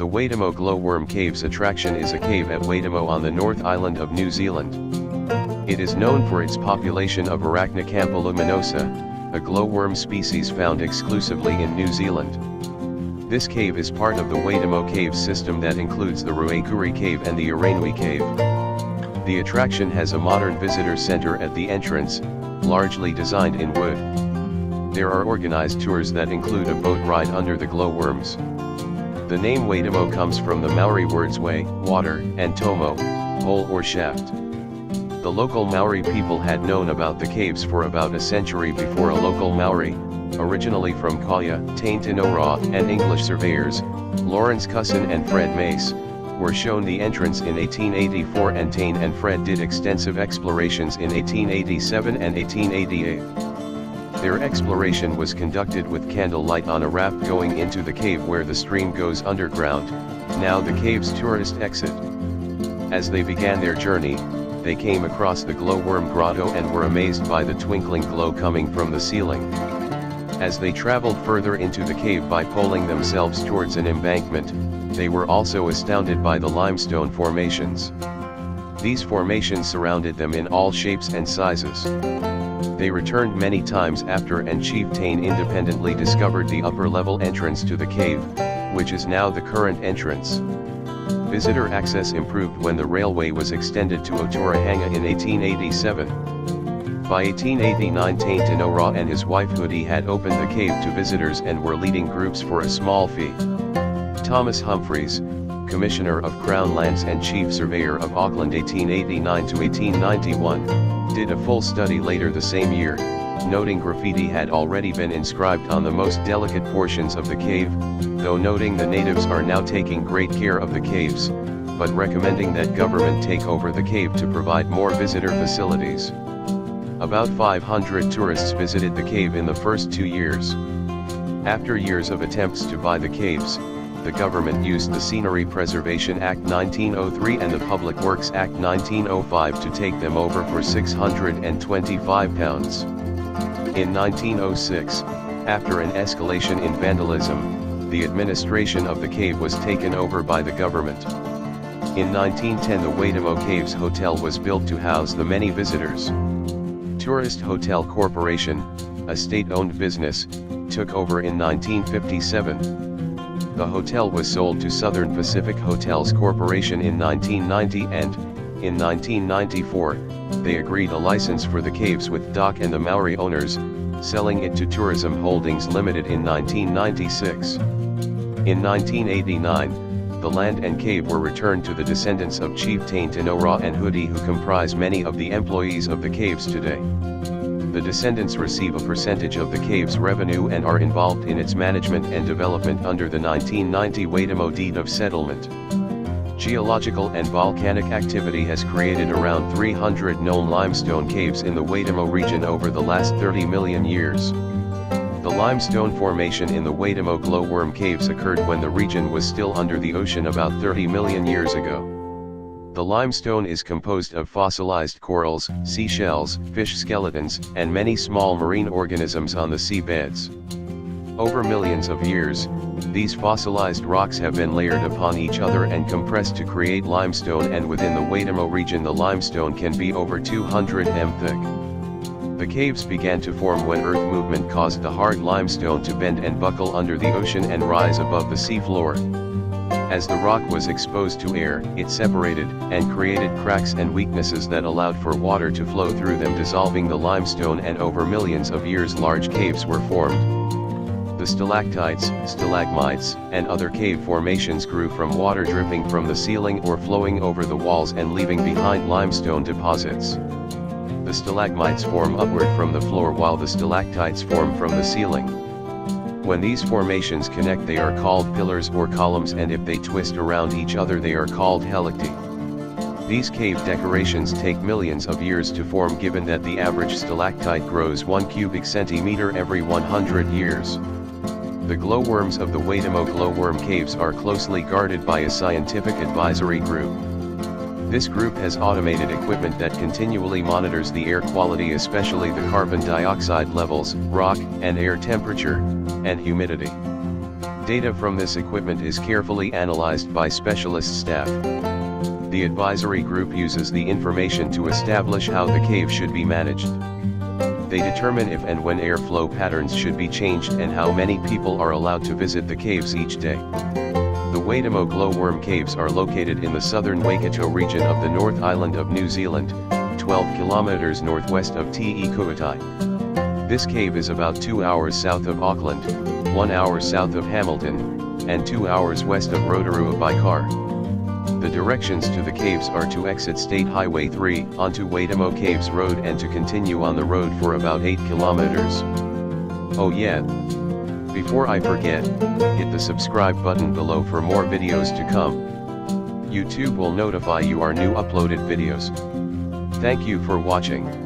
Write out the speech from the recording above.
The Waitomo Glowworm Caves attraction is a cave at Waitomo on the North Island of New Zealand. It is known for its population of Arachnocampa luminosa, a glowworm species found exclusively in New Zealand. This cave is part of the Waitomo Caves system that includes the Ruakuri Cave and the Aranui Cave. The attraction has a modern visitor center at the entrance, largely designed in wood. There are organized tours that include a boat ride under the glowworms. The name Waitomo comes from the Maori words wai, water, and tomo, hole or shaft. The local Maori people had known about the caves for about a century before a local Maori, originally from Kauai, Taintinora, and English surveyors, Lawrence Cusson and Fred Mace, were shown the entrance in 1884, and Tain and Fred did extensive explorations in 1887 and 1888. Their exploration was conducted with candlelight on a raft going into the cave where the stream goes underground, now the cave's tourist exit. As they began their journey, they came across the glowworm grotto and were amazed by the twinkling glow coming from the ceiling. As they traveled further into the cave by poling themselves towards an embankment, they were also astounded by the limestone formations. These formations surrounded them in all shapes and sizes. They returned many times after, and Chief Tain independently discovered the upper-level entrance to the cave, which is now the current entrance. Visitor access improved when the railway was extended to Oturahanga in 1887. By 1889, Taintinora and his wife Hoodie had opened the cave to visitors and were leading groups for a small fee. Thomas Humphreys, Commissioner of Crown Lands and Chief Surveyor of Auckland 1889 to 1891, did a full study later the same year, noting graffiti had already been inscribed on the most delicate portions of the cave, though noting the natives are now taking great care of the caves, but recommending that government take over the cave to provide more visitor facilities. About 500 tourists visited the cave in the first 2 years. After years of attempts to buy the caves, the government used the Scenery Preservation Act 1903 and the Public Works Act 1905 to take them over for £625. In 1906, after an escalation in vandalism, the administration of the cave was taken over by the government. In 1910, the Waitomo Caves Hotel was built to house the many visitors. Tourist Hotel Corporation, a state-owned business, took over in 1957. The hotel was sold to Southern Pacific Hotels Corporation in 1990 and, in 1994, they agreed a license for the caves with Doc and the Maori owners, selling it to Tourism Holdings Limited in 1996. In 1989, the land and cave were returned to the descendants of Chief Taintinora and Hoodie, who comprise many of the employees of the caves today. The descendants receive a percentage of the cave's revenue and are involved in its management and development under the 1990 Waitomo Deed of Settlement. Geological and volcanic activity has created around 300 known limestone caves in the Waitomo region over the last 30 million years. The limestone formation in the Waitomo Glowworm Caves occurred when the region was still under the ocean about 30 million years ago. The limestone is composed of fossilized corals, seashells, fish skeletons, and many small marine organisms on the seabeds. Over millions of years, these fossilized rocks have been layered upon each other and compressed to create limestone, and within the Waitomo region the limestone can be over 200 m thick. The caves began to form when earth movement caused the hard limestone to bend and buckle under the ocean and rise above the seafloor. As the rock was exposed to air, it separated, and created cracks and weaknesses that allowed for water to flow through them, dissolving the limestone, and over millions of years large caves were formed. The stalactites, stalagmites, and other cave formations grew from water dripping from the ceiling or flowing over the walls and leaving behind limestone deposits. The stalagmites form upward from the floor while the stalactites form from the ceiling. When these formations connect, they are called pillars or columns, and if they twist around each other they are called helicti. These cave decorations take millions of years to form, given that the average stalactite grows 1 cubic centimeter every 100 years. The glowworms of the Waitomo Glowworm Caves are closely guarded by a scientific advisory group. This group has automated equipment that continually monitors the air quality, especially the carbon dioxide levels, rock and air temperature, and humidity. Data from this equipment is carefully analyzed by specialist staff. The advisory group uses the information to establish how the cave should be managed. They determine if and when airflow patterns should be changed and how many people are allowed to visit the caves each day. The Waitomo Glowworm Caves are located in the southern Waikato region of the North Island of New Zealand, 12 kilometers northwest of Te Kuatai. This cave is about 2 hours south of Auckland, 1 hour south of Hamilton, and 2 hours west of Rotorua by car. The directions to the caves are to exit State Highway 3 onto Waitomo Caves Road and to continue on the road for about 8 kilometers. Oh yeah! Before I forget, hit the subscribe button below for more videos to come. YouTube will notify you our new uploaded videos. Thank you for watching.